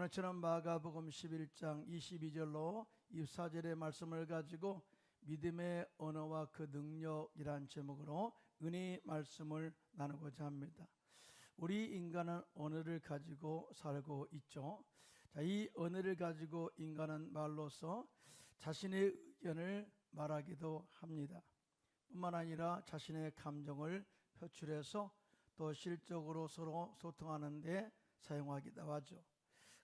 오늘처럼 마가복음 11장 22절로 24절의 말씀을 가지고 믿음의 언어와 그 능력이란 제목으로 은혜의 말씀을 나누고자 합니다. 우리 인간은 언어를 가지고 살고 있죠. 이 언어를 가지고 인간은 말로써 자신의 의견을 말하기도 합니다. 뿐만 아니라 자신의 감정을 표출해서 또 실적으로 서로 소통하는 데 사용하기도 하죠.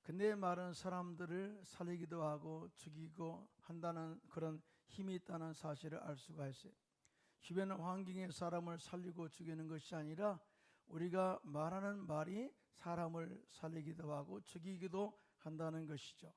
근데 말은 사람들을 살리기도 하고 죽이고 한다는 그런 힘이 있다는 사실을 알 수가 있어요. 주변 환경의 사람을 살리고 죽이는 것이 아니라 우리가 말하는 말이 사람을 살리기도 하고 죽이기도 한다는 것이죠.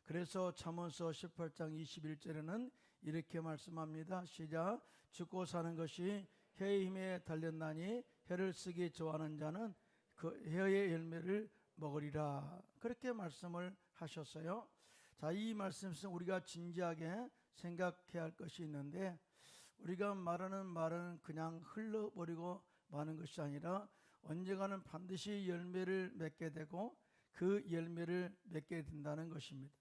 그래서 잠언서 18장 21절에는 이렇게 말씀합니다. 시작. 죽고 사는 것이 혀의 힘에 달렸나니 혀를 쓰기 좋아하는 자는 그 혀의 열매를 먹으리라. 그렇게 말씀을 하셨어요. 자, 이 말씀에서 우리가 진지하게 생각해야 할 것이 있는데, 우리가 말하는 말은 그냥 흘러버리고 마는 것이 아니라 언젠가는 반드시 열매를 맺게 되고 그 열매를 맺게 된다는 것입니다.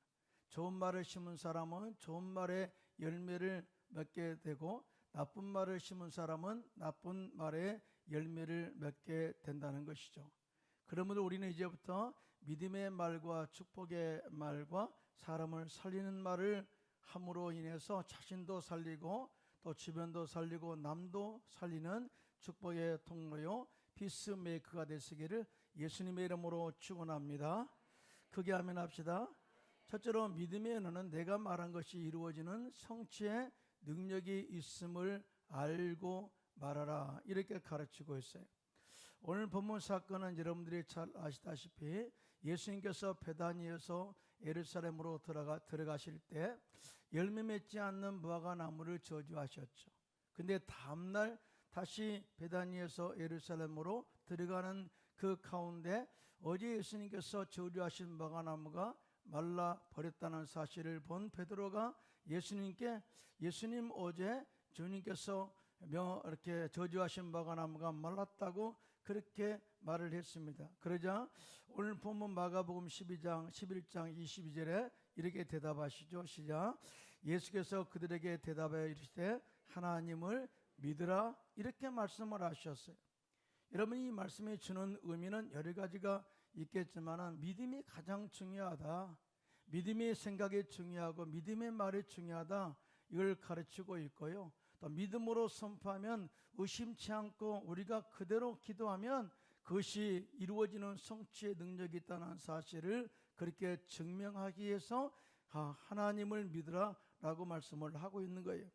좋은 말을 심은 사람은 좋은 말의 열매를 맺게 되고 나쁜 말을 심은 사람은 나쁜 말의 열매를 맺게 된다는 것이죠. 그러므로 우리는 이제부터 믿음의 말과 축복의 말과 사람을 살리는 말을 함으로 인해서 자신도 살리고 또 주변도 살리고 남도 살리는 축복의 통로요 피스메이커가 되시기를 예수님의 이름으로 축원합니다. 크게 아멘 합시다. 첫째로 믿음의 언어는 내가 말한 것이 이루어지는 성취의 능력이 있음을 알고 말하라, 이렇게 가르치고 있어요. 오늘 본문 사건은 여러분들이 잘 아시다시피 예수님께서 베다니에서 예루살렘으로 들어가실 때 열매 맺지 않는 무화과 나무를 저주하셨죠. 근데 다음날 다시 베다니에서 예루살렘으로 들어가는 그 가운데 어제 예수님께서 저주하신 무화과 나무가 말라 버렸다는 사실을 본 베드로가 예수님께, 예수님 어제 주님께서 이렇게 저주하신 무화과 나무가 말랐다고 그렇게 말을 했습니다. 그러자 오늘 본문 마가복음 11장 22절에 이렇게 대답하시죠. 시작. 예수께서 그들에게 대답하여 이르시되 하나님을 믿으라, 이렇게 말씀을 하셨어요. 여러분, 이 말씀이 주는 의미는 여러 가지가 있겠지만 믿음이 가장 중요하다, 믿음의 생각이 중요하고 믿음의 말이 중요하다, 이걸 가르치고 있고요. 또 믿음으로 선포하면 의심치 않고 우리가 그대로 기도하면 그것이 이루어지는 성취의 능력이 있다는 사실을 그렇게 증명하기 위해서 하나님을 믿으라 라고 말씀을 하고 있는 거예요.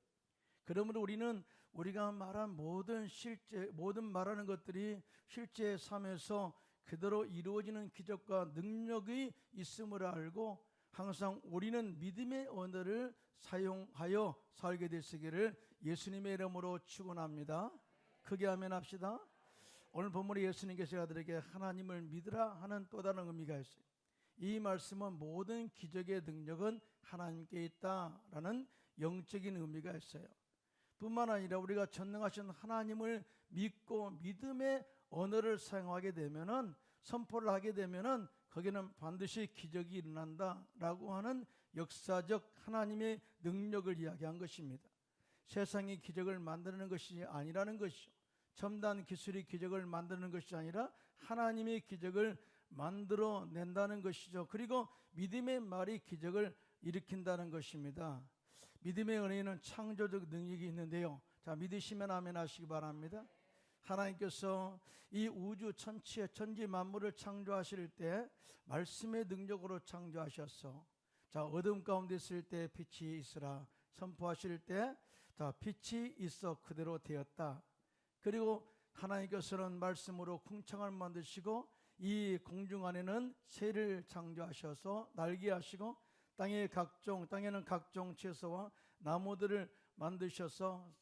그러므로 우리는 우리가 말한 모든 말하는 것들이 실제 삶에서 그대로 이루어지는 기적과 능력이 있음을 알고 항상 우리는 믿음의 언어를 사용하여 살게 되시기를 예수님의 이름으로 축원합니다. 크게 아멘 합시다. 오늘 본문에 예수님께서 그들에게 하나님을 믿으라 하는 또 다른 의미가 있어요. 이 말씀은 모든 기적의 능력은 하나님께 있다라는 영적인 의미가 있어요. 뿐만 아니라 우리가 전능하신 하나님을 믿고 믿음의 언어를 사용하게 되면은, 선포를 하게 되면은 거기는 반드시 기적이 일어난다라고 하는 역사적 하나님의 능력을 이야기한 것입니다. 세상이 기적을 만드는 것이 아니라는 것이죠. 첨단 기술이 기적을 만드는 것이 아니라 하나님의 기적을 만들어낸다는 것이죠. 그리고 믿음의 말이 기적을 일으킨다는 것입니다. 믿음의 은혜는 창조적 능력이 있는데요. 자, 믿으시면 아멘 하시기 바랍니다. 하나님께서 이 우주 천지 만물을 창조하실 때 말씀의 능력으로 창조하셨어. 자, 어둠 가운데 있을 때 빛이 있으라 선포하실 때 자, 빛이 있어 그대로 되었다. 그리고 하나님께서는 말씀으로 궁창을 만드시고 이 공중 안에는 새를 창조하셔서 날게 하시고 땅에는 각종 채소와 나무들을 만드셔서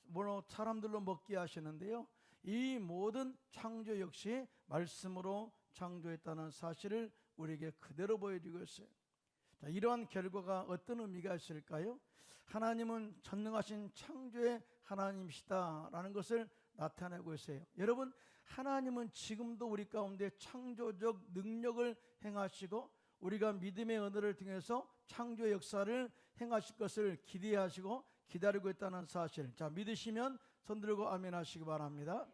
사람들로 먹게 하시는데요. 이 모든 창조 역시 말씀으로 창조했다는 사실을 우리에게 그대로 보여주고 있어요. 자, 이러한 결과가 어떤 의미가 있을까요? 하나님은 전능하신 창조의 하나님이시다라는 것을 나타내고 있어요. 여러분, 하나님은 지금도 우리 가운데 창조적 능력을 행하시고 우리가 믿음의 언어를 통해서 창조 역사를 행하실 것을 기대하시고 기다리고 있다는 사실. 자, 믿으시면 손 들고 아멘 하시기 바랍니다.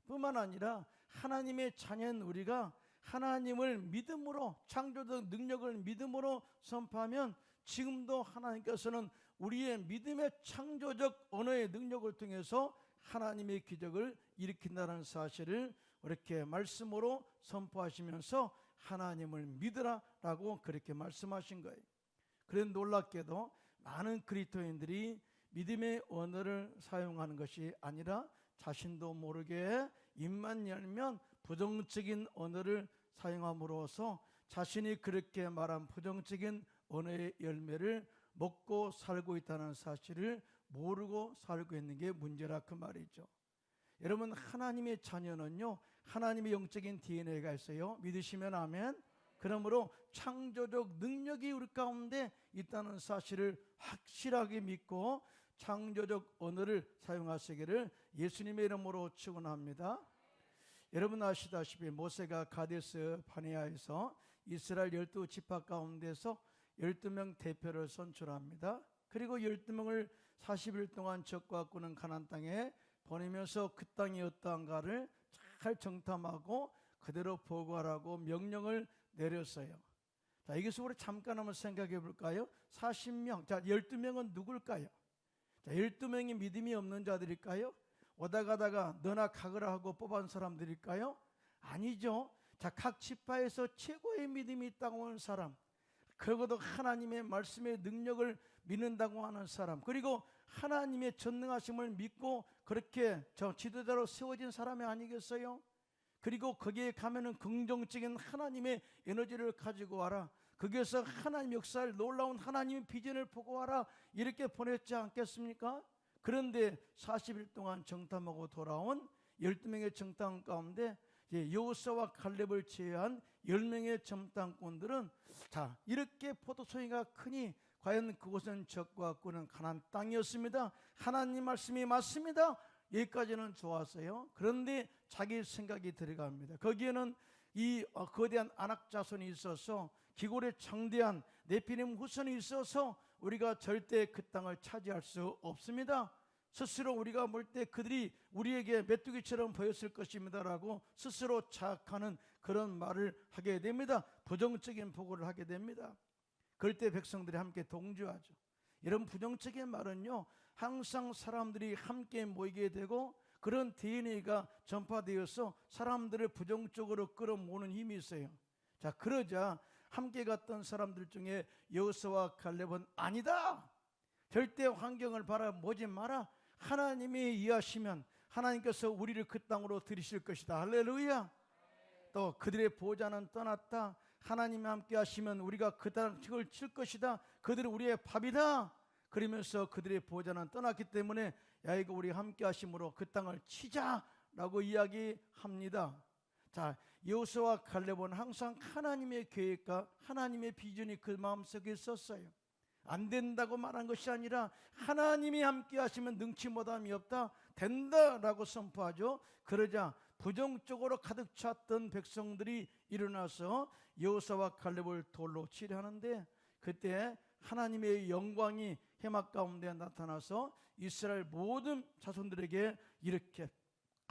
뿐만 아니라 하나님의 자녀인 우리가 하나님을 믿음으로, 창조적 능력을 믿음으로 선포하면 지금도 하나님께서는 우리의 믿음의 창조적 언어의 능력을 통해서 하나님의 기적을 일으킨다는 사실을 이렇게 말씀으로 선포하시면서 하나님을 믿으라 라고 그렇게 말씀하신 거예요. 그런데 놀랍게도 많은 그리스도인들이 믿음의 언어를 사용하는 것이 아니라 자신도 모르게 입만 열면 부정적인 언어를 사용함으로써 자신이 그렇게 말한 부정적인 언어의 열매를 먹고 살고 있다는 사실을 모르고 살고 있는 게 문제라 그 말이죠. 여러분, 하나님의 자녀는요, 하나님의 영적인 DNA가 있어요. 믿으시면 아멘. 그러므로 창조적 능력이 우리 가운데 있다는 사실을 확실하게 믿고 창조적 언어를 사용하시기를 예수님의 이름으로 축원합니다. 여러분 아시다시피 모세가 가데스 바네아에서 이스라엘 12지파 가운데서 12명 대표를 선출합니다. 그리고 12명을 40일 동안 적과 꾸는 가나안 땅에 보내면서 그 땅이 어떠한가를 잘 정탐하고 그대로 보고하라고 명령을 내렸어요. 자, 여기서 우리 잠깐 한번 생각해 볼까요? 40명, 자 12명은 누굴까요? 자, 12명이 믿음이 없는 자들일까요? 오다 가다가 너나 가거라 하고 뽑은 사람들일까요? 아니죠. 자, 각 지파에서 최고의 믿음이 있다고 하는 사람, 그것도 하나님의 말씀의 능력을 믿는다고 하는 사람, 그리고 하나님의 전능하심을 믿고 그렇게 저 지도자로 세워진 사람이 아니겠어요? 그리고 거기에 가면은 긍정적인 하나님의 에너지를 가지고 와라, 거기에서 하나님 역사를, 놀라운 하나님의 비전을 보고 와라, 이렇게 보냈지 않겠습니까? 그런데 40일 동안 정탐하고 돌아온 12명의 정탐 가운데 여호수아와 갈렙을 제외한 10명의 정탐꾼들은 자, 이렇게 포도송이가 크니 과연 그곳은 적과 꾸는 가나안 땅이었습니다. 하나님 말씀이 맞습니다. 여기까지는 좋았어요. 그런데 자기 생각이 들어갑니다. 거기에는 이 거대한 아낙 자손이 있어서 기골의 장대한 네피림 후손이 있어서 우리가 절대 그 땅을 차지할 수 없습니다. 스스로 우리가 볼 때 그들이 우리에게 메뚜기처럼 보였을 것입니다라고 스스로 자학하는 그런 말을 하게 됩니다. 부정적인 보고를 하게 됩니다. 그럴 때 백성들이 함께 동조하죠. 이런 부정적인 말은요, 항상 사람들이 함께 모이게 되고 그런 DNA가 전파되어서 사람들을 부정적으로 끌어모으는 힘이 있어요. 자, 그러자 함께 갔던 사람들 중에 여호수아와 갈렙은 아니다, 절대 환경을 바라보지 마라, 하나님이 이해하시면 하나님께서 우리를 그 땅으로 들이실 것이다. 할렐루야. 또 그들의 보좌는 떠났다, 하나님이 함께 하시면 우리가 그 땅을 칠 것이다, 그들은 우리의 밥이다. 그러면서 그들의 보좌는 떠났기 때문에 야, 이거 우리 함께 하심으로 그 땅을 치자라고 이야기합니다. 자, 여호수아와 갈렙은 항상 하나님의 계획과 하나님의 비전이 그 마음속에 있었어요. 안 된다고 말한 것이 아니라 하나님이 함께 하시면 능치 못함이 없다, 된다라고 선포하죠. 그러자 부정적으로 가득 찼던 백성들이 일어나서 여호수아와 갈렙을 돌로 치려 하는데 그때 하나님의 영광이 해막 가운데 나타나서 이스라엘 모든 자손들에게 이렇게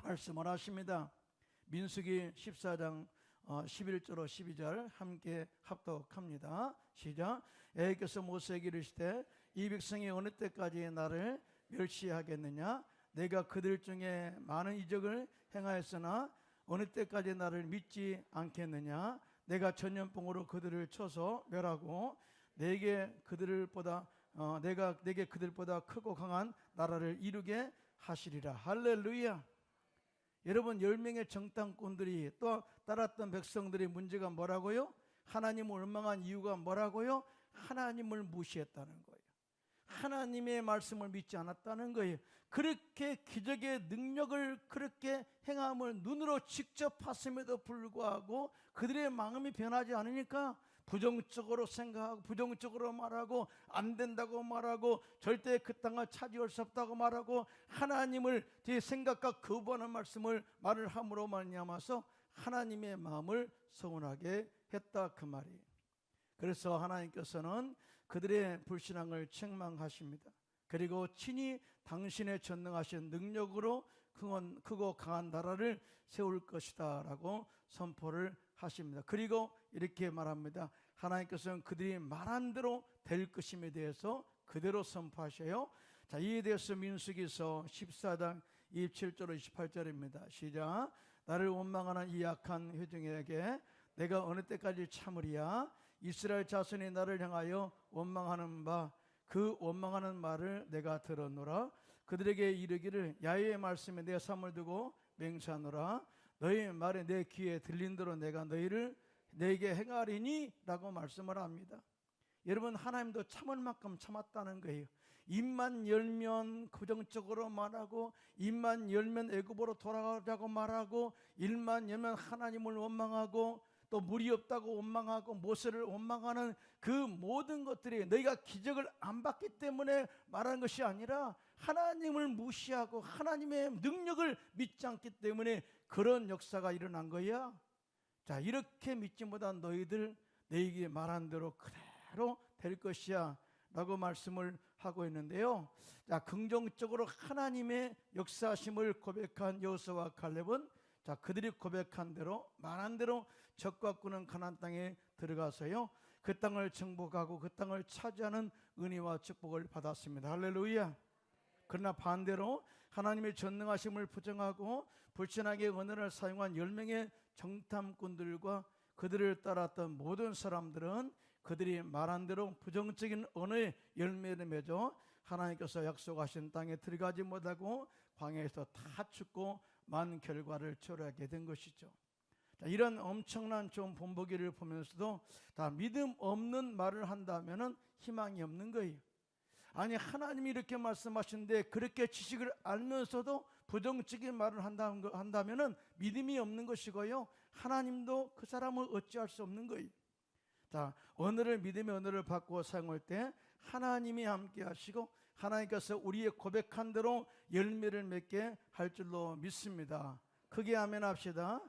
말씀을 하십니다. 민수기 14장 11절로 12절 함께 합독합니다. 시작. 여호와께서 모세에게 이르시되 이 백성이 어느 때까지 나를 멸시하겠느냐, 내가 그들 중에 많은 이적을 행하였으나 어느 때까지 나를 믿지 않겠느냐, 내가 전염병으로 그들을 쳐서 멸하고 내가 내게 그들보다 크고 강한 나라를 이루게 하시리라. 할렐루야. 여러분, 10명의 정탐꾼들이 또 따랐던 백성들의 문제가 뭐라고요? 하나님을 원망한 이유가 뭐라고요? 하나님을 무시했다는 거예요. 하나님의 말씀을 믿지 않았다는 거예요. 그렇게 기적의 능력을 그렇게 행함을 눈으로 직접 봤음에도 불구하고 그들의 마음이 변하지 않으니까 부정적으로 생각하고 부정적으로 말하고 안 된다고 말하고 절대 그 땅을 차지할 수 없다고 말하고 하나님을 제 생각과 거부하는 말을 함으로 말미암아서 하나님의 마음을 서운하게 했다 그 말이에요. 그래서 하나님께서는 그들의 불신앙을 책망하십니다. 그리고 친히 당신의 전능하신 능력으로 크고 강한 나라를 세울 것이다 라고 선포를 하십니다. 그리고 이렇게 말합니다. 하나님께서는 그들이 말한 대로 될 것임에 대해서 그대로 선포하셔요. 자, 이에 대해서 민수기서 14장 27절 28절입니다. 시작. 나를 원망하는 이 악한 회중에게 내가 어느 때까지 참으리야. 이스라엘 자손이 나를 향하여 원망하는 바 그 원망하는 말을 내가 들었노라. 그들에게 이르기를 야훼의 말씀에 내 삶을 두고 맹세하노라. 너희 말에 내 귀에 들린 대로 내가 너희를 내게 행하리니 라고 말씀을 합니다. 여러분, 하나님도 참을 만큼 참았다는 거예요. 입만 열면 부정적으로 말하고, 입만 열면 애굽으로 돌아가자고 말하고, 입만 열면 하나님을 원망하고, 또 물이 없다고 원망하고 모세를 원망하는 그 모든 것들이 너희가 기적을 안 받기 때문에 말하는 것이 아니라 하나님을 무시하고 하나님의 능력을 믿지 않기 때문에 그런 역사가 일어난 거야. 자, 이렇게 믿지 못한 너희들 너희에게 말한 대로 그대로 될 것이야 라고 말씀을 하고 있는데요. 자, 긍정적으로 하나님의 역사심을 고백한 여호수아와 갈렙은 자, 그들이 고백한 대로 말한 대로 적과 꾸는 가나안 땅에 들어가서요, 그 땅을 정복하고 그 땅을 차지하는 은혜와 축복을 받았습니다. 할렐루야. 그러나 반대로 하나님의 전능하심을 부정하고 불신하게 언어를 사용한 10명의 정탐꾼들과 그들을 따랐던 모든 사람들은 그들이 말한 대로 부정적인 언어의 열매를 맺어 하나님께서 약속하신 땅에 들어가지 못하고 광야에서 다 죽고 만 결과를 초래하게 된 것이죠. 자, 이런 엄청난 좀 본보기를 보면서도 다 믿음 없는 말을 한다면은 희망이 없는 거예요. 아니, 하나님이 이렇게 말씀하시는데 그렇게 지식을 알면서도 부정적인 말을 한다면은 믿음이 없는 것이고요, 하나님도 그 사람을 어찌할 수 없는 거예요. 자, 언어를 믿음의 언어를 바꾸어 사용할 때 하나님이 함께 하시고 하나님께서 우리의 고백한 대로 열매를 맺게 할 줄로 믿습니다. 크게 아멘 합시다.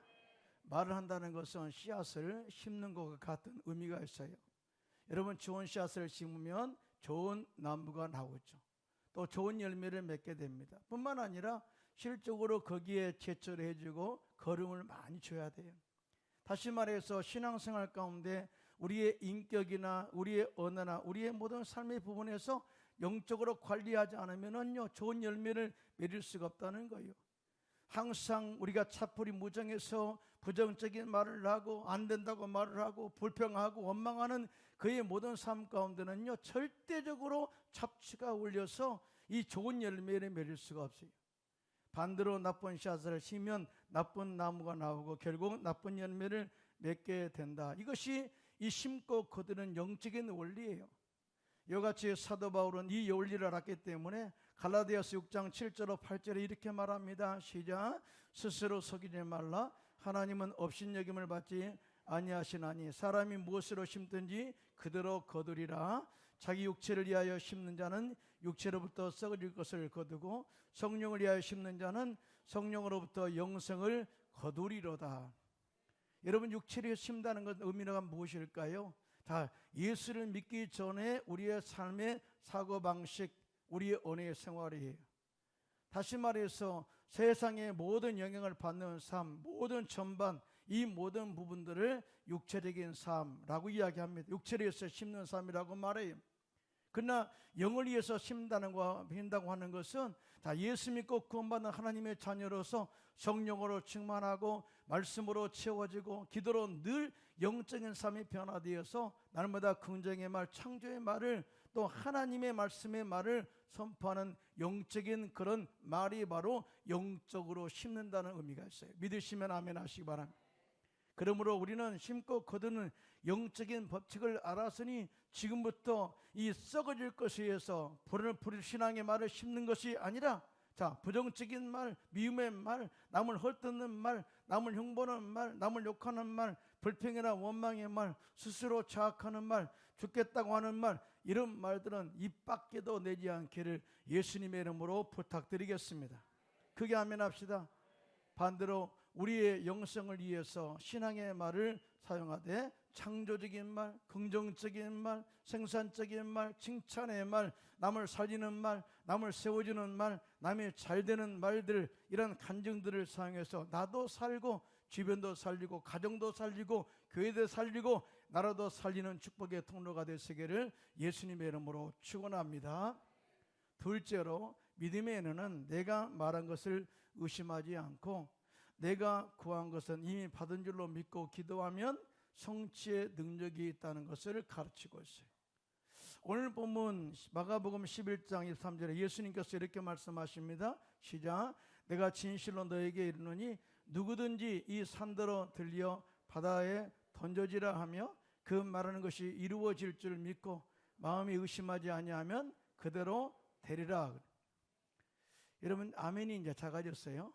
말을 한다는 것은 씨앗을 심는 것과 같은 의미가 있어요. 여러분, 좋은 씨앗을 심으면 좋은 나무가 나오죠. 또 좋은 열매를 맺게 됩니다. 뿐만 아니라 실적으로 거기에 제초를 해주고 거름을 많이 줘야 돼요. 다시 말해서 신앙생활 가운데 우리의 인격이나 우리의 언어나 우리의 모든 삶의 부분에서 영적으로 관리하지 않으면요, 좋은 열매를 맺을 수가 없다는 거예요. 항상 우리가 차풀이 무정해서 부정적인 말을 하고 안 된다고 말을 하고 불평하고 원망하는 그의 모든 삶 가운데는요, 절대적으로 잡취가 울려서 이 좋은 열매를 맺을 수가 없어요. 반대로 나쁜 씨앗을 심으면 나쁜 나무가 나오고 결국 나쁜 열매를 맺게 된다. 이것이 이 심고 거두는 영적인 원리예요. 이같이 사도 바울은 이 원리를 알았기 때문에 갈라디아서 6장 7절 8절에 이렇게 말합니다. 시작. 스스로 속이지 말라. 하나님은 업신여김을 받지 아니하시나니 사람이 무엇으로 심든지 그대로 거두리라. 자기 육체를 위하여 심는 자는 육체로부터 썩어질 것을 거두고 성령을 위하여 심는 자는 성령으로부터 영생을 거두리로다. 여러분, 육체를 위해 심다는 것 의미가 무엇일까요? 자, 예수를 믿기 전에 우리의 삶의 사고방식, 우리의 언어의 생활이에요. 다시 말해서 세상의 모든 영향을 받는 삶, 모든 전반, 이 모든 부분들을 육체적인 삶이라고 이야기합니다. 육체를 위해서 심는 삶이라고 말해요. 그러나 영을 위해서 심다고 하는 것은 다 예수 믿고 구원받는 하나님의 자녀로서 성령으로 충만하고 말씀으로 채워지고 기도로 늘 영적인 삶이 변화되어서 날마다 긍정의 말, 창조의 말을 또 하나님의 말씀의 말을 선포하는 영적인 그런 말이 바로 영적으로 심는다는 의미가 있어요. 믿으시면 아멘 하시기 바랍니다. 그러므로 우리는 심고 거두는 영적인 법칙을 알았으니 지금부터 이 썩어질 것에 의해서 불신앙의 말을 심는 것이 아니라, 자, 부정적인 말, 미움의 말, 남을 헐뜯는 말, 남을 흉보는 말, 남을 욕하는 말, 불평이나 원망의 말, 스스로 자학하는 말, 죽겠다고 하는 말, 이런 말들은 입 밖에도 내지 않기를 예수님의 이름으로 부탁드리겠습니다. 크게 아멘 합시다. 반대로 우리의 영성을 위해서 신앙의 말을 사용하되 창조적인 말, 긍정적인 말, 생산적인 말, 칭찬의 말, 남을 살리는 말, 남을 세워주는 말, 남이 잘되는 말들, 이런 간증들을 사용해서 나도 살고 주변도 살리고 가정도 살리고 교회도 살리고 나라도 살리는 축복의 통로가 되시기를 예수님의 이름으로 축원합니다. 둘째로, 믿음의 은혜는 내가 말한 것을 의심하지 않고 내가 구한 것은 이미 받은 줄로 믿고 기도하면 성취의 능력이 있다는 것을 가르치고 있어요. 오늘 본문 마가복음 11장 23절에 예수님께서 이렇게 말씀하십니다. 시작. 내가 진실로 너에게 이르노니 누구든지 이 산더러 들려 바다에 던져지라 하며 그 말하는 것이 이루어질 줄 믿고 마음이 의심하지 아니하면 그대로 되리라. 여러분, 아멘이 이제 작아졌어요.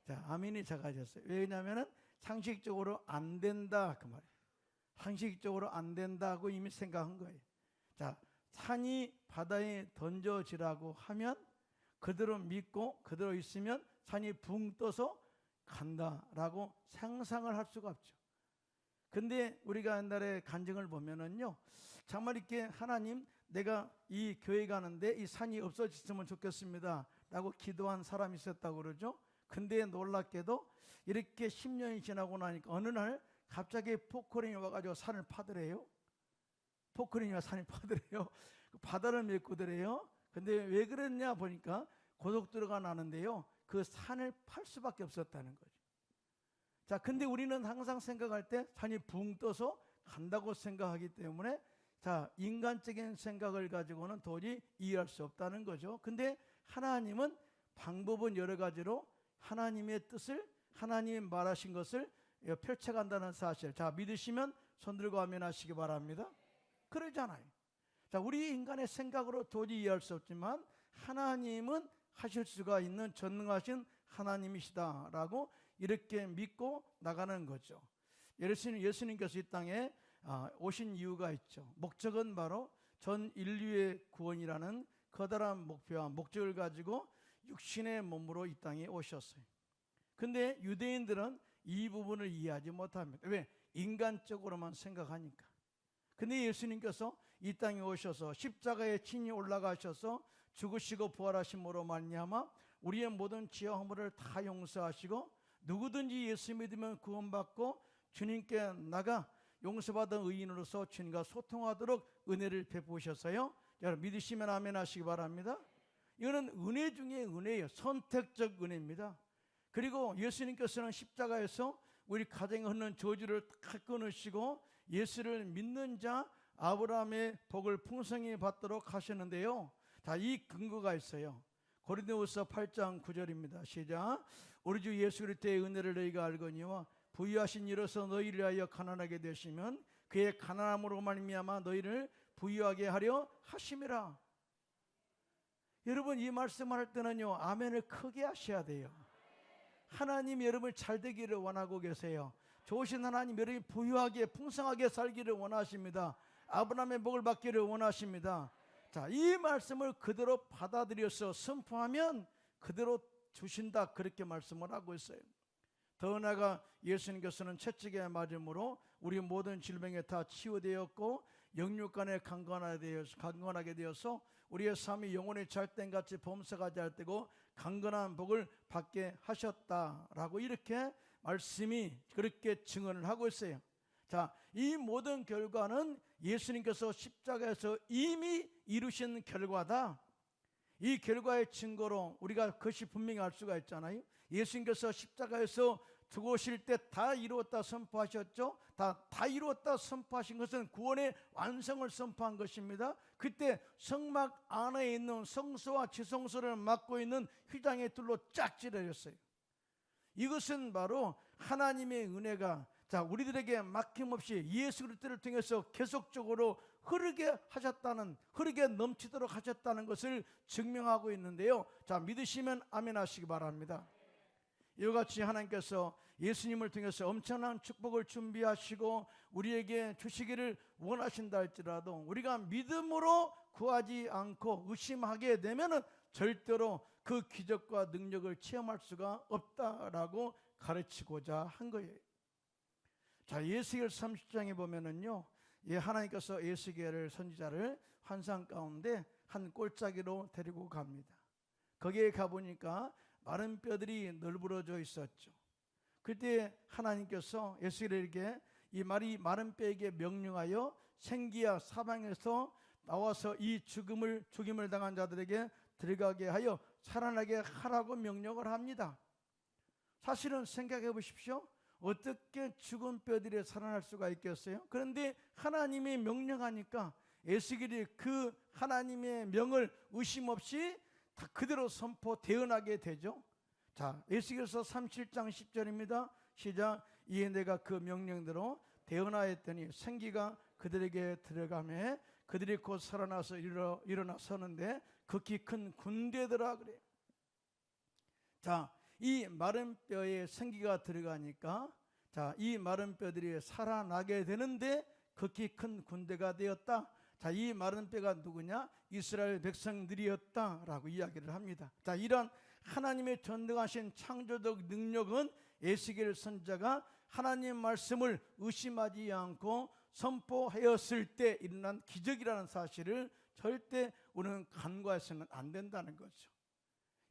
자, 아멘이 작아졌어요. 왜냐하면 상식적으로 안 된다 그 말이에요. 상식적으로 안 된다고 이미 생각한 거예요. 자, 산이 바다에 던져지라고 하면 그대로 믿고 그대로 있으면 산이 붕 떠서 간다라고 상상을 할 수가 없죠. 근데 우리가 옛날에 간증을 보면은요, 정말 이렇게 하나님, 내가 이 교회 가는데 이 산이 없어졌으면 좋겠습니다 라고 기도한 사람이 있었다고 그러죠. 근데 놀랍게도 이렇게 10년이 지나고 나니까 어느 날 갑자기 포크레인이 와가지고 산을 파더래요. 포크레인이 산을 파더래요. 바다를 메꾸더래요. 근데 왜 그랬냐 보니까 고속도로가 나는데요, 그 산을 팔 수밖에 없었다는 거죠. 자, 근데 우리는 항상 생각할 때 산이 붕 떠서 간다고 생각하기 때문에, 자, 인간적인 생각을 가지고는 도저히 이해할 수 없다는 거죠. 근데 하나님은 방법은 여러 가지로 하나님의 뜻을, 하나님이 말하신 것을 펼쳐간다는 사실. 자, 믿으시면 손 들고 아멘 하시기 바랍니다. 그러잖아요. 자, 우리 인간의 생각으로 도저히 이해할 수 없지만 하나님은 하실 수가 있는 전능하신 하나님이시다라고 이렇게 믿고 나가는 거죠. 예수님께서 이 땅에 오신 이유가 있죠. 목적은 바로 전 인류의 구원이라는 커다란 목표와 목적을 가지고 육신의 몸으로 이 땅에 오셨어요. 근데 유대인들은 이 부분을 이해하지 못합니다. 왜? 인간적으로만 생각하니까. 근데 예수님께서 이 땅에 오셔서 십자가에 친히 올라가셔서 죽으시고 부활하심으로 말미암아 우리의 모든 죄와 허물을 다 용서하시고 누구든지 예수 믿으면 구원받고 주님께 나가 용서받은 의인으로서 주님과 소통하도록 은혜를 베푸셨어요. 여러분, 믿으시면 아멘 하시기 바랍니다. 이거는 은혜 중에 은혜예요. 선택적 은혜입니다. 그리고 예수님께서는 십자가에서 우리 가정에 흐르는 저주를 다 끊으시고 예수를 믿는 자 아브라함의 복을 풍성히 받도록 하셨는데요. 자, 이 근거가 있어요. 고린도후서 8장 9절입니다. 시작. 우리 주 예수 그리스도의 은혜를 너희가 알거니와 부유하신 이로서 너희를 위하여 가난하게 되시면 그의 가난함으로 말미암아 너희를 부유하게 하려 하심이라. 여러분, 이 말씀을 할 때는요, 아멘을 크게 하셔야 돼요. 하나님 여러분을 잘 되기를 원하고 계세요. 좋으신 하나님 여러분이 부유하게 풍성하게 살기를 원하십니다. 아브라함의 복을 받기를 원하십니다. 자, 이 말씀을 그대로 받아들여서 선포하면 그대로 주신다, 그렇게 말씀을 하고 있어요. 더 나아가 예수님께서는 채찍에 맞음으로 우리 모든 질병에 다 치유되었고 영육간에 강건하게 되어서 우리의 삶이 영혼의 잘된같이 범사가지 할 때고 강건한 복을 받게 하셨다라고 이렇게 말씀이 그렇게 증언을 하고 있어요. 자, 이 모든 결과는 예수님께서 십자가에서 이미 이루신 결과다. 이 결과의 증거로 우리가 그것이 분명히 알 수가 있잖아요. 예수님께서 십자가에서 죽으실 때 다 이루었다 선포하셨죠. 다 이루었다 선포하신 것은 구원의 완성을 선포한 것입니다. 그때 성막 안에 있는 성소와 지성소를 막고 있는 휘장의 둘로 쫙 찢어졌어요. 이것은 바로 하나님의 은혜가, 자, 우리들에게 막힘없이 예수 그리스도를 통해서 계속적으로 흐르게 넘치도록 하셨다는 것을 증명하고 있는데요. 자, 믿으시면 아멘 하시기 바랍니다. 이와 같이 하나님께서 예수님을 통해서 엄청난 축복을 준비하시고 우리에게 주시기를 원하신다 할지라도 우리가 믿음으로 구하지 않고 의심하게 되면 절대로 그 기적과 능력을 체험할 수가 없다라고 가르치고자 한 거예요. 자, 에스겔 30장에 보면은요, 하나님께서 에스겔을 선지자를 환상 가운데 한 골짜기로 데리고 갑니다. 거기에 가보니까 마른 뼈들이 널브러져 있었죠. 그때 하나님께서 에스겔에게 이 마른 뼈에게 명령하여 생기야 사방에서 나와서 이 죽임을 당한 자들에게 들어가게 하여 살아나게 하라고 명령을 합니다. 사실은 생각해 보십시오. 어떻게 죽은 뼈들이 살아날 수가 있겠어요? 그런데 하나님이 명령하니까 에스겔이 그 하나님의 명을 의심 없이 다 그대로 대언하게 되죠. 자, 에스겔서 37장 10절입니다. 시작. 이에 내가 그 명령대로 대언하였더니 생기가 그들에게 들어가매 그들이 곧 살아나서 일어나 서는데 극히 큰 군대더라 그래. 자, 이 마른 뼈에 생기가 들어가니까 자, 이 마른 뼈들이 살아나게 되는데 극히 큰 군대가 되었다. 자, 이 마른 뼈가 누구냐? 이스라엘 백성들이었다라고 이야기를 합니다. 자, 이런 하나님의 전능하신 창조적 능력은 에스겔 선지자가 하나님 말씀을 의심하지 않고 선포하였을 때 일어난 기적이라는 사실을 절대 우리는 간과해서는 안 된다는 거죠.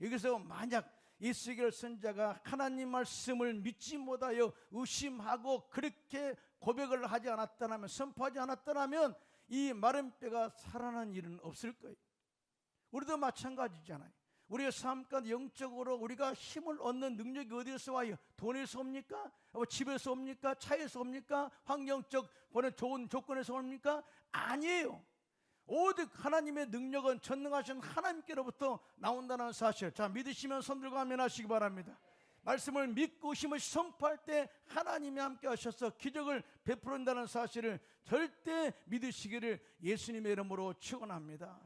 여기서 만약 에스겔 선지자가 하나님 말씀을 믿지 못하여 의심하고 그렇게 고백을 하지 않았다면, 선포하지 않았다면 이 마른 뼈가 살아난 일은 없을 거예요. 우리도 마찬가지잖아요. 우리의 삶 가운데 영적으로 우리가 힘을 얻는 능력이 어디에서 와요? 돈에서 옵니까? 집에서 옵니까? 차에서 옵니까? 환경적 좋은 조건에서 옵니까? 아니에요. 오직 하나님의 능력은 전능하신 하나님께로부터 나온다는 사실. 자, 믿으시면 손 들고 아멘하시기 바랍니다. 말씀을 믿고 힘을 선포할 때 하나님이 함께 하셔서 기적을 베푸는다는 사실을 절대 믿으시기를 예수님의 이름으로 축원합니다.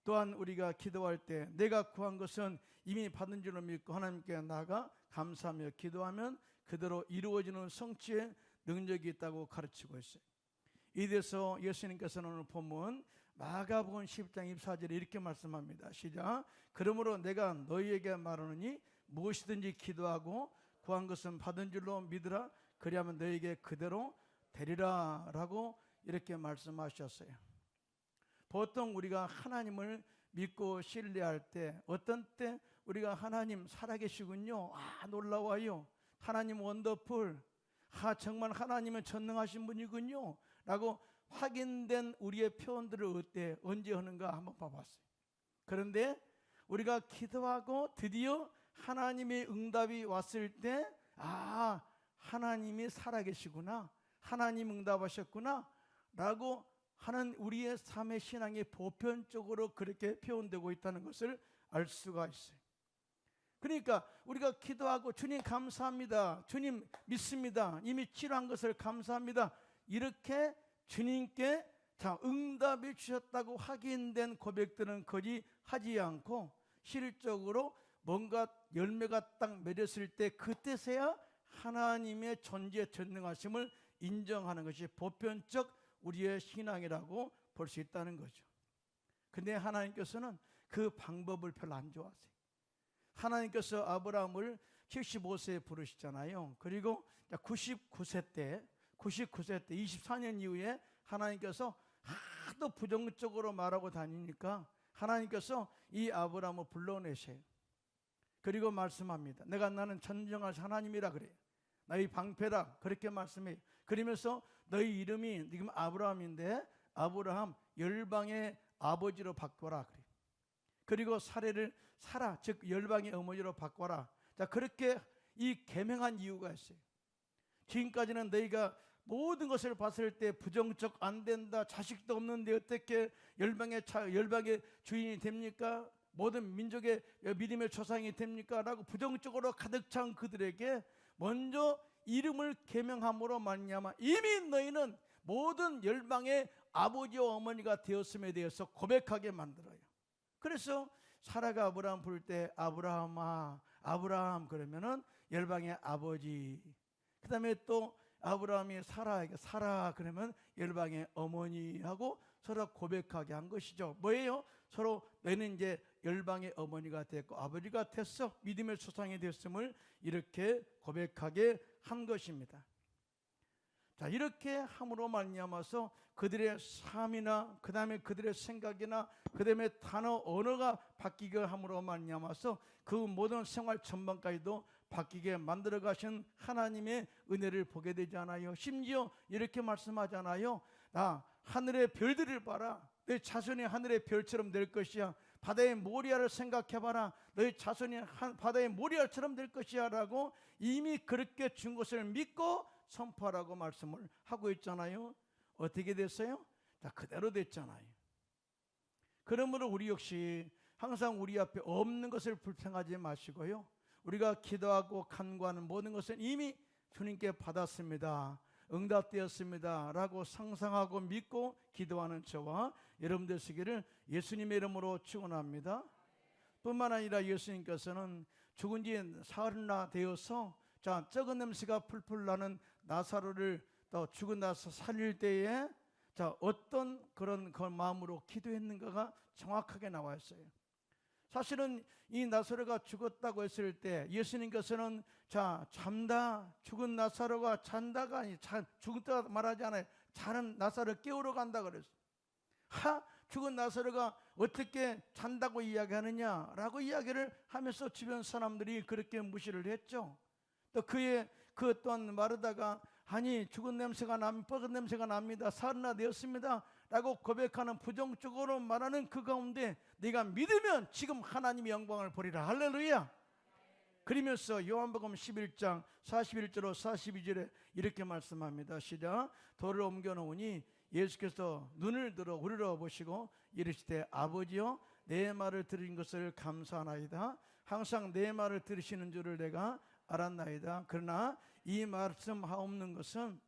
또한 우리가 기도할 때 내가 구한 것은 이미 받은 줄로 믿고 하나님께 나아가 감사하며 기도하면 그대로 이루어지는 성취의 능력이 있다고 가르치고 있어요. 이래서 예수님께서는 오늘 본문 마가복음 10장 24절에 이렇게 말씀합니다. 시작. 그러므로 내가 너희에게 말하노니 무엇이든지 기도하고 구한 것은 받은 줄로 믿으라. 그리하면 너희에게 그대로 되리라 라고 이렇게 말씀하셨어요. 보통 우리가 하나님을 믿고 신뢰할 때 어떤 때 우리가 하나님 살아계시군요, 놀라워요, 하나님 원더풀, 정말 하나님은 전능하신 분이군요 라고 확인된 우리의 표현들을 언제 하는가 한번 봐봤어요. 그런데 우리가 기도하고 드디어 하나님의 응답이 왔을 때 하나님이 살아계시구나, 하나님 응답하셨구나 라고 하는 우리의 삶의 신앙이 보편적으로 그렇게 표현되고 있다는 것을 알 수가 있어요. 그러니까 우리가 기도하고 주님 감사합니다, 주님 믿습니다, 이미 치료한 것을 감사합니다, 이렇게 주님께 응답이 주셨다고 확인된 고백들은 거의 하지 않고 실질적으로 뭔가 열매가 딱 맺었을 때 그때서야 하나님의 존재 전능하심을 인정하는 것이 보편적 우리의 신앙이라고 볼 수 있다는 거죠. 근데 하나님께서는 그 방법을 별로 안 좋아하세요. 하나님께서 아브라함을 75세에 부르시잖아요. 그리고 99세 때 24년 이후에 하나님께서 하도 부정적으로 말하고 다니니까 하나님께서 이 아브라함을 불러내세요. 그리고 말씀합니다. 나는 전정하신 하나님이라 그래요. 너희 방패라 그렇게 말씀해요. 그러면서 너희 이름이 지금 아브라함인데 아브라함 열방의 아버지로 바꿔라 그래요. 그리고 사라 즉 열방의 어머니로 바꿔라. 자, 그렇게 이 계명한 이유가 있어요. 지금까지는 너희가 모든 것을 봤을 때 부정적 안 된다, 자식도 없는데 어떻게 열방의 주인이 됩니까? 모든 민족의 믿음의 조상이 됩니까? 라고 부정적으로 가득 찬 그들에게 먼저 이름을 계명함으로 말미암아 이미 너희는 모든 열방의 아버지와 어머니가 되었음에 대해서 고백하게 만들어요. 그래서 사라가 아브라함 부를 때 아브라함아, 아브라함 그러면은 열방의 아버지. 그 다음에 또 아브라함이 사라에게 사라 그러면 열방의 어머니하고 서로 고백하게 한 것이죠. 뭐예요? 서로 너희는 이제 열방의 어머니가 됐고 아버지가 됐어, 믿음의 조상이 됐음을 이렇게 고백하게 한 것입니다. 자, 이렇게 함으로 말미암아서 그들의 삶이나 그 다음에 그들의 생각이나 그 다음에 단어 언어가 바뀌게 함으로 말미암아서 그 모든 생활 전반까지도 바뀌게 만들어 가신 하나님의 은혜를 보게 되지 않아요? 심지어 이렇게 말씀하잖아요. 나 하늘의 별들을 봐라. 내 자손이 하늘의 별처럼 될 것이야. 바다의 모리아를 생각해봐라. 너희 자손이 바다의 모리아처럼 될 것이야 라고 이미 그렇게 준 것을 믿고 선포하라고 말씀을 하고 있잖아요. 어떻게 됐어요? 자, 그대로 됐잖아요. 그러므로 우리 역시 항상 우리 앞에 없는 것을 불평하지 마시고요, 우리가 기도하고 간구하는 모든 것은 이미 주님께 받았습니다, 응답되었습니다 라고 상상하고 믿고 기도하는 저와 여러분 되시기를 예수님의 이름으로 축원합니다. 뿐만 아니라 예수님께서는 죽은 지 사흘이나 되어서 자, 적은 냄새가 풀풀 나는 나사로를 또 죽은 나사 살릴 때에 자, 어떤 그런 마음으로 기도했는가가 정확하게 나와 있어요. 사실은 이 나사로가 죽었다고 했을 때 예수님께서는 자, 잠다, 죽은 나사로가 잔다가 아니 죽었다 말하지 않아요. 자는 나사로 깨우러 간다 그랬어요. 죽은 나사로가 어떻게 잔다고 이야기하느냐라고 이야기를 하면서 주변 사람들이 그렇게 무시를 했죠. 또 그의 그 또한 마르다가 아니 죽은 냄새가 뻐근 냄새가 납니다, 사흘이나 되었습니다 라고 고백하는 부정적으로 말하는 그 가운데 네가 믿으면 지금 하나님의 영광을 보리라. 할렐루야. 그러면서 요한복음 11장 41절로 42절에 이렇게 말씀합니다. 시작. 돌을 옮겨 놓으니 예수께서 눈을 들어 우러러 보시고 이르시되 아버지여 내 말을 들은 것을 감사하나이다. 항상 내 말을 들으시는 줄을 내가 알았나이다. 그러나 이 말씀하옵는 것은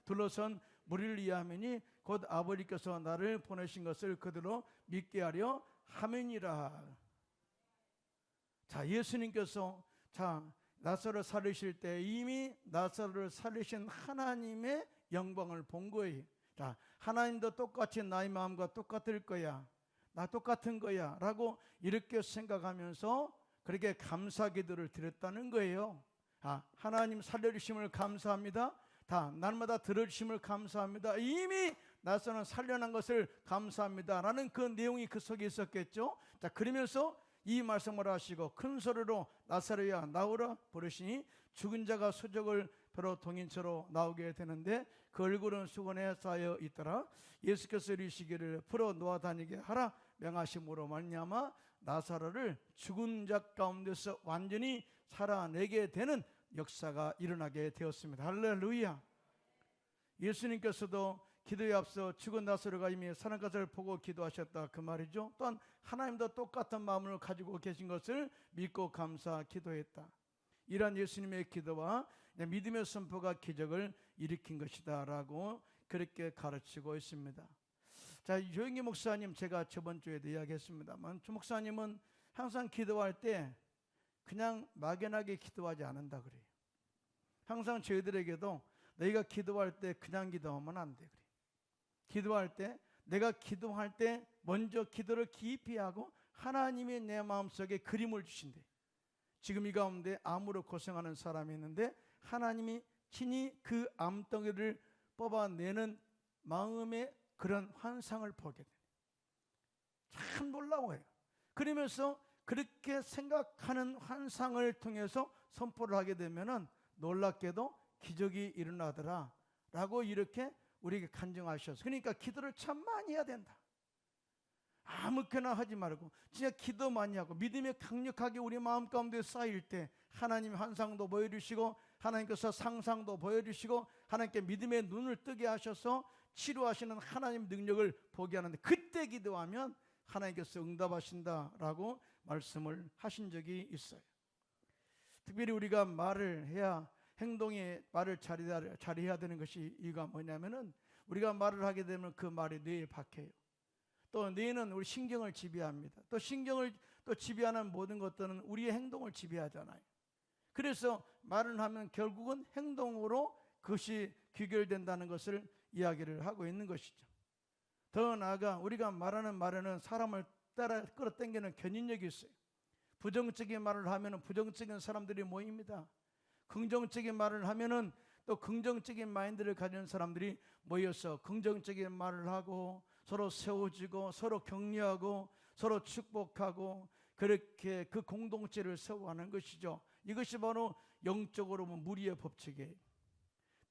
둘러선 무리를 위함이니 곧 아버지께서 나를 보내신 것을 그대로 믿게 하려 함이니라. 자, 예수님께서 자, 나사로를 살리실 때 이미 나사로를 살리신 하나님의 영광을 본 거예요. 자, 하나님도 똑같이 나의 마음과 똑같을 거야, 나 똑같은 거야 라고 이렇게 생각하면서 그렇게 감사 기도를 드렸다는 거예요. 하나님 살려주심을 감사합니다. 다 날마다 들어주심을 감사합니다. 이미 나사로는 살려난 것을 감사합니다 라는 그 내용이 그 속에 있었겠죠. 자, 그러면서 이 말씀을 하시고 큰 소리로 나사로야 나오라 부르시니 죽은 자가 수족을 펴러 동인처로 나오게 되는데 그 얼굴은 수건에 쌓여 있더라. 예수께서 이르시기를 풀어 놓아 다니게 하라 명하심으로 말미암아 나사로를 죽은 자 가운데서 완전히 살아내게 되는 역사가 일어나게 되었습니다. 할렐루야. 예수님께서도 기도에 앞서 죽은 나사로가 이미 사는 것을 보고 기도하셨다 그 말이죠. 또한 하나님도 똑같은 마음을 가지고 계신 것을 믿고 감사 기도했다. 이러한 예수님의 기도와 믿음의 선포가 기적을 일으킨 것이다 라고 그렇게 가르치고 있습니다. 자, 조영기 목사님, 제가 저번 주에도 이야기했습니다만 조 목사님은 항상 기도할 때 그냥 막연하게 기도하지 않는다 그래요. 항상 저희들에게도 너희가 기도할 때 그냥 기도하면 안 돼 그래. 기도할 때 내가 기도할 때 먼저 기도를 깊이 하고 하나님이 내 마음속에 그림을 주신대. 지금 이 가운데 암으로 고생하는 사람이 있는데 하나님이 친히 그 암덩이를 뽑아내는 마음의 그런 환상을 보게 돼요. 참 놀라워요. 그러면서 그렇게 생각하는 환상을 통해서 선포를 하게 되면은 놀랍게도 기적이 일어나더라 라고 이렇게 우리에게 간증하셔서, 그러니까 기도를 참 많이 해야 된다. 아무렇게나 하지 말고 진짜 기도 많이 하고 믿음이 강력하게 우리 마음 가운데 쌓일 때 하나님 환상도 보여주시고 하나님께서 상상도 보여주시고 하나님께 믿음의 눈을 뜨게 하셔서 치료하시는 하나님 능력을 보게 하는데, 그때 기도하면 하나님께서 응답하신다라고 말씀을 하신 적이 있어요. 특별히 우리가 말을 해야 행동에 말을 잘해야 되는 것이 이유가 뭐냐면은 우리가 말을 하게 되면 그 말이 뇌에 박혀요. 또 뇌는 우리 신경을 지배합니다. 또 신경을 또 지배하는 모든 것들은 우리의 행동을 지배하잖아요. 그래서 말을 하면 결국은 행동으로 그것이 귀결된다는 것을 이야기를 하고 있는 것이죠. 더 나아가 우리가 말하는 말에는 사람을 따라 끌어당기는 견인력이 있어요. 부정적인 말을 하면 부정적인 사람들이 모입니다. 긍정적인 말을 하면은 또 긍정적인 마인드를 가진 사람들이 모여서 긍정적인 말을 하고 서로 세워지고 서로 격려하고 서로 축복하고 그렇게 그 공동체를 세워가는 것이죠. 이것이 바로 영적으로 보면 무리의 법칙이에요.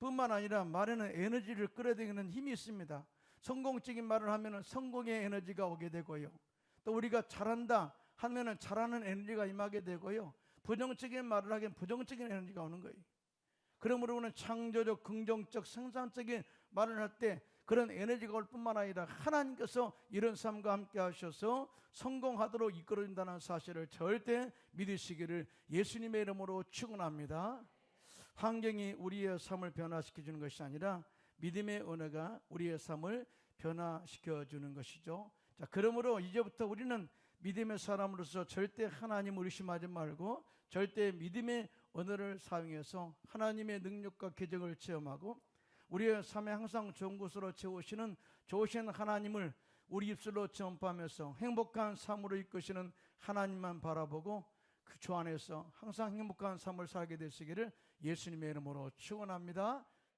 뿐만 아니라 말에는 에너지를 끌어당기는 힘이 있습니다. 성공적인 말을 하면 성공의 에너지가 오게 되고요. 또 우리가 잘한다 하면 잘하는 에너지가 임하게 되고요. 부정적인 말을 하기엔 부정적인 에너지가 오는 거예요. 그러므로 우리는 창조적, 긍정적, 생산적인 말을 할 때 그런 에너지가 올 뿐만 아니라 하나님께서 이런 삶과 함께 하셔서 성공하도록 이끌어준다는 사실을 절대 믿으시기를 예수님의 이름으로 축원합니다. 환경이 우리의 삶을 변화시켜 주는 것이 아니라 믿음의 언어가 우리의 삶을 변화시켜 주는 것이죠. 자, 그러므로 이제부터 우리는 믿음의 사람으로서 절대 하나님을 의심하지 말고 절대 믿음의 언어를 사용해서 하나님의 능력과 기적을 체험하고 우리의 삶에 항상 좋은 곳으로 채우시는 좋으신 하나님을 우리 입술로 전파하면서 행복한 삶으로 이끄시는 하나님만 바라보고 그 주 안에서 항상 행복한 삶을 살게 되시기를 예수님의 이름으로 축원합니다.